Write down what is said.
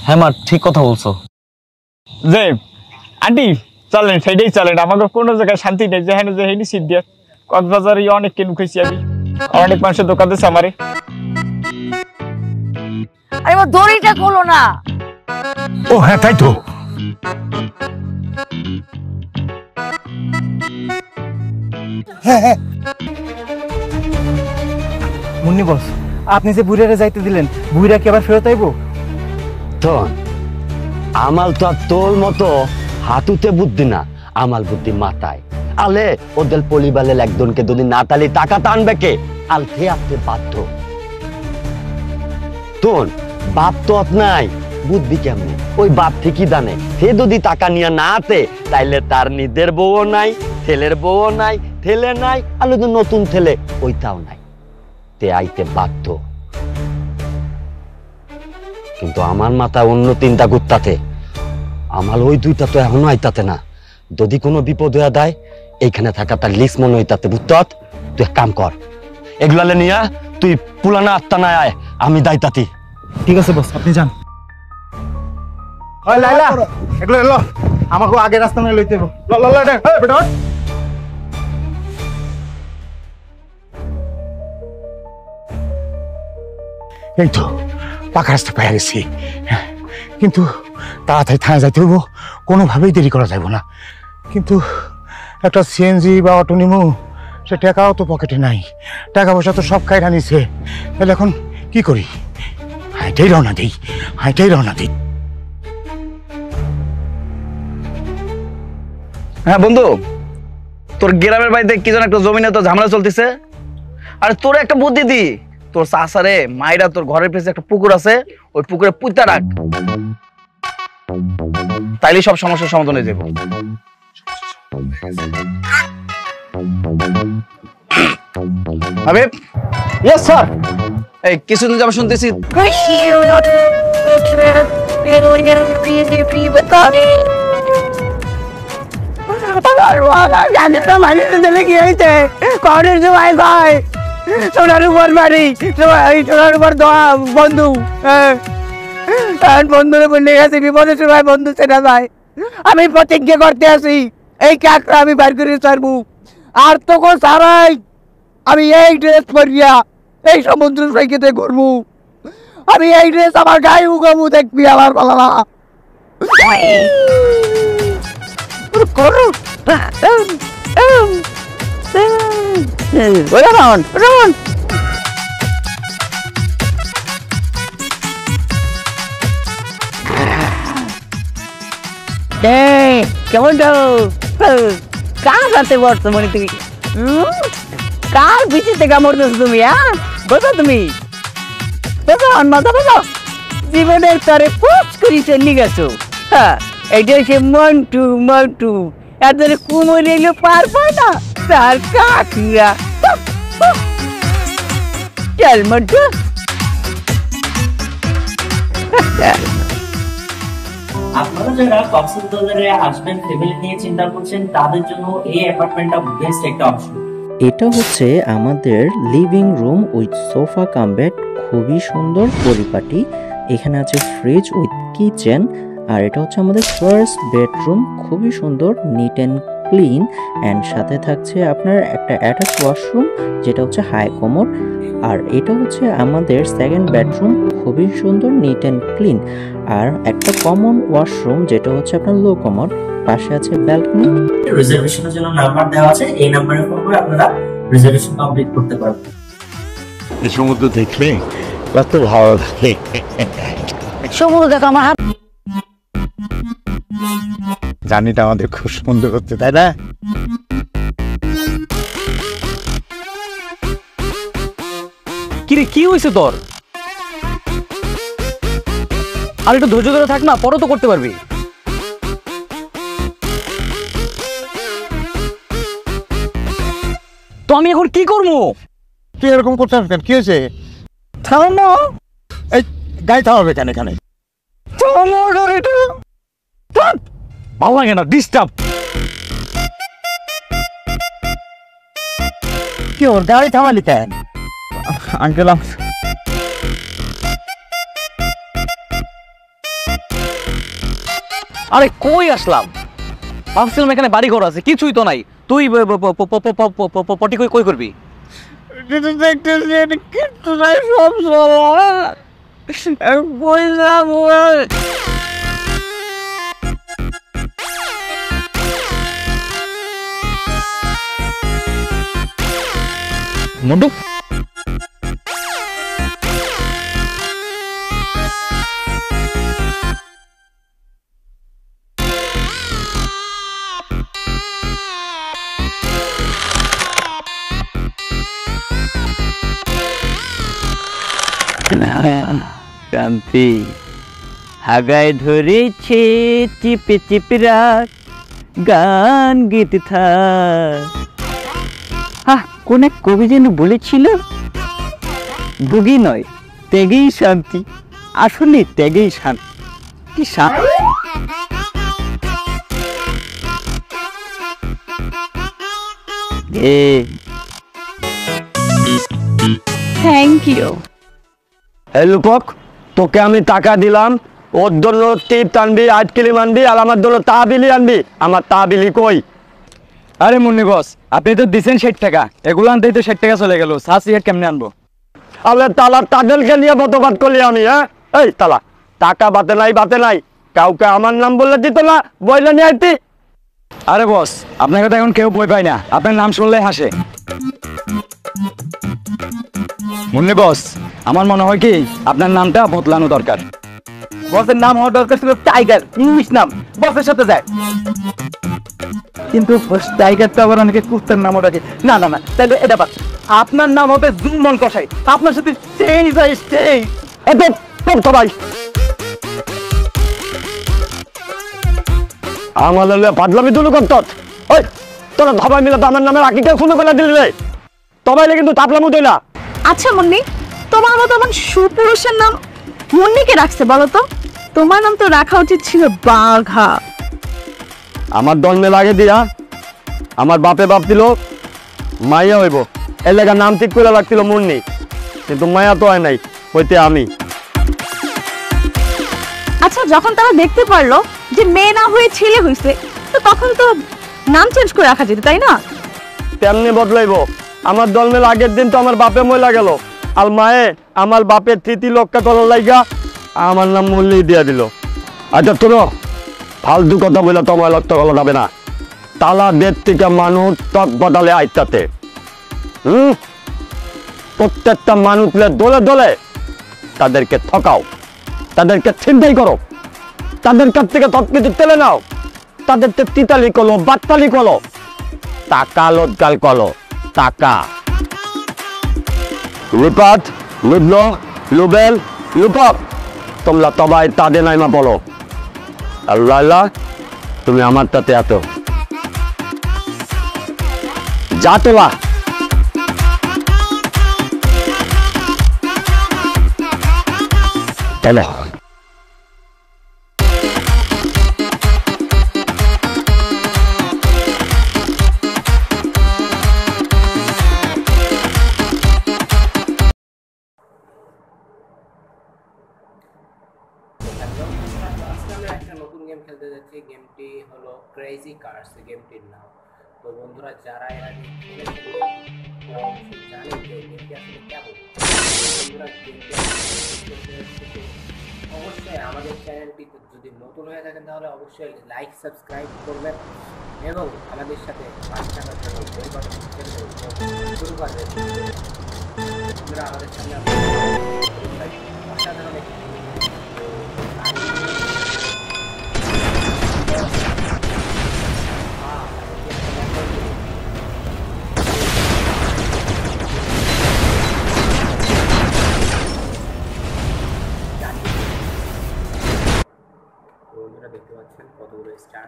হ্যাঁ মা, ঠিক কথা বলছো। যে আন্টি চলেন, সেটাই চলেন, আমাকে কোনো জায়গায় শান্তি নেই, যেখানে যেখানে সিট দিয়ে কক্সবাজারে অনেক কেন খুঁজছি আমি, অনেক মানুষের দোকান দিচ্ছে আমারে। আরে ও দড়িটা খোলো না। ও হ্যাঁ তাই তো। মুন্নি বস, আপনি যে বুড়ারে যাইতে দিলেন, বুড়া কি আবার ফেরত আইবো? তো আমাল তো আর তোর মতো হাতুতে বুদ্ধি না, আমাল বুদ্ধি মাথায়। আলে ওদের পলিবালের একজনকে যদি না তালি টাকা টানবে কে? আলতে আপনি বাধ্য। তোর বাপ তো নাই, বুদ্ধি কেমনে? ওই বাপ ঠিকই জানে, সে যদি টাকা নিয়ে না আতে তাইলে তার নিজের বউও নাই, ছেলের বউও নাই, ছেলে নাই, আর নতুন ছেলে ওইটাও নাই, তে আইতে বাধ্য। কিন্তু আমার মাথায় অন্য তিনটা গুত্তাতে, আমার ওই দুইটা তো এখনো আইতাতে না। যদি কোনো বিপদ হয়ে দেয় এইখানে থাকা তার লিস্ট মনে হইতাতে, বুঝত? তুই এক কাম কর, এগুলালে নিয়া তুই পুলানা আত্মা না আয়, আমি দায়িত্বাতি। ঠিক আছে বস, আপনি যান। ওই লাইলা, এগুলো এলো আমাকে আগে রাস্তা নিয়ে লইতে হবে। ল ল ল বেটা। এই তো পাকা রাস্তা পেয়ে গেছি, কিন্তু তাড়াতাড়ি থানায় যাইতে হইব, কোনোভাবেই দেরি করা যাইব না। কিন্তু একটা সিএনজি বা অটো নিমু, সে টাকাও তো পকেটে নাই, টাকা পয়সা তো সব খাইরা নিছে। তাহলে এখন কি করি? হাইটাই রওনা দিই, হাইটাই রওনা দিই। হ্যাঁ বন্ধু, তোর গ্রামের বাড়িতে কি যেন একটা জমিনে তো ঝামেলা চলতেছে। আর তোর একটা বুদ্ধি দি, তোর চাচারে মাইরা তোর ঘরের পেছনে একটা পুকুর আছে, ওই পুকুরে পুঁতা রাখ, তাইলে সব সমস্যার সমাধান হয়ে যাবে। Habib, yes sir. এই কিছুদিন যাবো শুনতেছি বন্ধু বন্ধুরে বলে গেছে বিপদের সময় বন্ধু চেনা যায়। আমি প্রতিজ্ঞা করতে আছি এই কাকটা আমি বার করে ছাড়বো, আর তখন সারাই আমি এই ড্রেস পরিয়া এই সমুদ্র সৈকতে ঘুরবো। আমি এই ড্রেস আমার গায়ে উগাবো, দেখবি আমার পালা কেমন কার হাতে বর্তমানে তুমি কার পিছিয়ে কামড় দিচ্ছ তুমি? হ্যাঁ বোঝো তুমি, জীবনের তরে পোচ করি চলি গেছো। হ্যাঁ এইটা হচ্ছে মন্টু মন্টু, এদের কুমোর এলো পার পায় না তার কাকিরা। চল মন্টু। আপনারা যারা কক্সবাজারে আসবেন ফ্যামিলি নিয়ে চিন্তা করছেন, তাদের জন্য এই অ্যাপার্টমেন্টটা বেস্ট একটা অপশন। এটা হচ্ছে আমাদের living room with sofa cum bed, খুবই সুন্দর পরিপাটি। এখানে আছে ফ্রিজ উইথ কিচেন, আর এটা হচ্ছে আমাদের ফার্স্ট বেডরুম, খুবই সুন্দর, নিট অ্যান্ড ক্লিন। অ্যান্ড সাথে থাকছে আপনার একটা অ্যাটাচ ওয়াশরুম যেটা হচ্ছে হাই কমোড। আর এটা হচ্ছে আমাদের সেকেন্ড বেডরুম, খুবই সুন্দর, নিট অ্যান্ড ক্লিন। আর একটা কমন ওয়াশরুম যেটা হচ্ছে আপনার লো কমোড, পাশে আছে ব্যালকনি। রিজার্ভেশনের জন্য নাম্বার দেওয়া আছে, এই নাম্বারে ফোন করে আপনারা রিজার্ভেশন কমপ্লিট করতে পারবেন। এই সমুদ্র দেখলে কত ভালো লাগে। সমুদ্র দেখো আমার হাত। জার্নিটা আমাদের খুব সুন্দর হচ্ছে, তাই না? কিরে কি হয়েছে তোর? আর একটু ধৈর্য ধরে থাক না, পরে তো করতে পারবি। তো আমি এখন কি করবো? তুই এরকম করতে কেন? কি হয়েছে? থামো। এই গাড়ি থামাবে কেন এখানে? ভালো লাগে না, ডিস্টার্ব। কি ওর গাড়ি থামালি কেন? আঙ্কেল আরে কই আসলাম? ভাবছিলাম এখানে বাড়ি ঘর আছে, কিছুই তো নাই। তুই পটি কই করবি? কিন্তু নাই সব কই যাবো? মন্টু শান্তি হাগায় ধরেছে চিপে চিপে রাত গান গেতে থাক। কোন এক কবি যেন বলেছিল, বুগি নয় ত্যাগেই শান্তি, আসলে ত্যাগেই শান্তি। কি শান্তি! Thank you. এই রূপক, তোকে আমি টাকা দিলাম, ওর জন্য টিপ আনবি, আইসক্রিম আনবি, আর আমার জন্য তাবিলি আনবি। আমার তাবিলি কই? আরে মুন্নি বস, আপনি তো দিছেন 60 টাকা, এগুলো আনতেই তো 60 টাকা চলে গেল। চা সিগারেট কেমনে আনবো? আরে তালা, তাদেরকে নিয়ে বতবাদ করলি আমি? হ্যাঁ, এই তালা, টাকা বাতে নাই, কাউকে আমার নাম বললে দিত না, বইলে নিয়ে আইতি। আরে বস, আপনাকে তো এখন কেউ বই পায় না, আপনার নাম শুনলেই হাসে। মুন্নি বস, আমার মনে হয় কি আপনার নামটা বদলানো দরকার। বসের নাম হওয়া দরকার ছিল টাইগার, ইংলিশ নাম, বসের সাথে যায়। কিন্তু টাইগার তো আবার অনেকে কুত্তার নামও রাখে। না না না, তাহলে এটা বাদ। আপনার নাম হবে জুম্মন কসাই, আপনার সাথে সেই যায় সেই। ভাই আমার পাগলামি দুলু করত। ওই তোরা সবাই মিলে তো আমার নামে রাখিকে শুনে ফেলে দিলে, তবাইলে কিন্তু তাপলামু দইলা। আচ্ছা মুন্নি, তোমার মতো আমার সুপুরুষের নাম মুন্নিকে রাখছে বলো তো? তোমার নাম তো রাখা উচিত ছিল বাঘা। আমার জন্মে লাগে দিয়া আমার বাপে বাপ দিল মাইয়া হইব, এলাকার নাম ঠিক করে রাখছিল মুন্নি, কিন্তু মায়া তো হয় নাই, হইতে আমি। আচ্ছা, যখন তারা দেখতে পারলো যে মেয়ে না হয়ে ছেলে হয়েছে, তো তখন তো নাম চেঞ্জ করে রাখা যেত, তাই না? তেমনি বদলাইব। আমার জন্মের আগের দিন তো আমার বাপে ময়লা গেল, আর মায়ে আমার বাপের তৃতীয় রক্ষা করার লাইগা আমার নাম মুল্লি দিয়া দিল। আচ্ছা তোর ফালতু কথা বলে তোমায় লক্ষ্য করা যাবে না। তালা দেড় থেকে মানুষ তক বদলে আইতাতে, প্রত্যেকটা মানুষের দলে দলে তাদেরকে ঠকাও, তাদেরকে ছিনতাই করো, তাদের কাছ থেকে সবকিছু তেলে নাও, তাদেরকে তিতালি করো, বাট্টালি করো, টাকা লোদগাল করো, টাকা। রূপাত, লুবল, লুবেল, রূপক, তোমরা সবাই তাদের নাইমা বলো। আল্লাহ, তুমি আমার তাতে এত যা তোলা। তাহলে একটা নতুন গেম খেলতে যাচ্ছি। গেমটি হলো ক্রেজি কার্স গেমটির নাম। তো বন্ধুরা, যারা এর আগে জানেন যে গেমটি আসলে কেমন, বন্ধুরা গেমটি অবশ্যই আমাদের চ্যানেলটি যদি নতুন হয়ে থাকেন তাহলে অবশ্যই লাইক সাবস্ক্রাইব করবেন এবং আমাদের সাথে পাশে থাকার জন্য বেল বাটন শুরু করবেন। বন্ধুরা, আমাদের সামনে অসাধারণ একটি বন্ধুরা দেখতে পাচ্ছেন কতগুলো স্টার।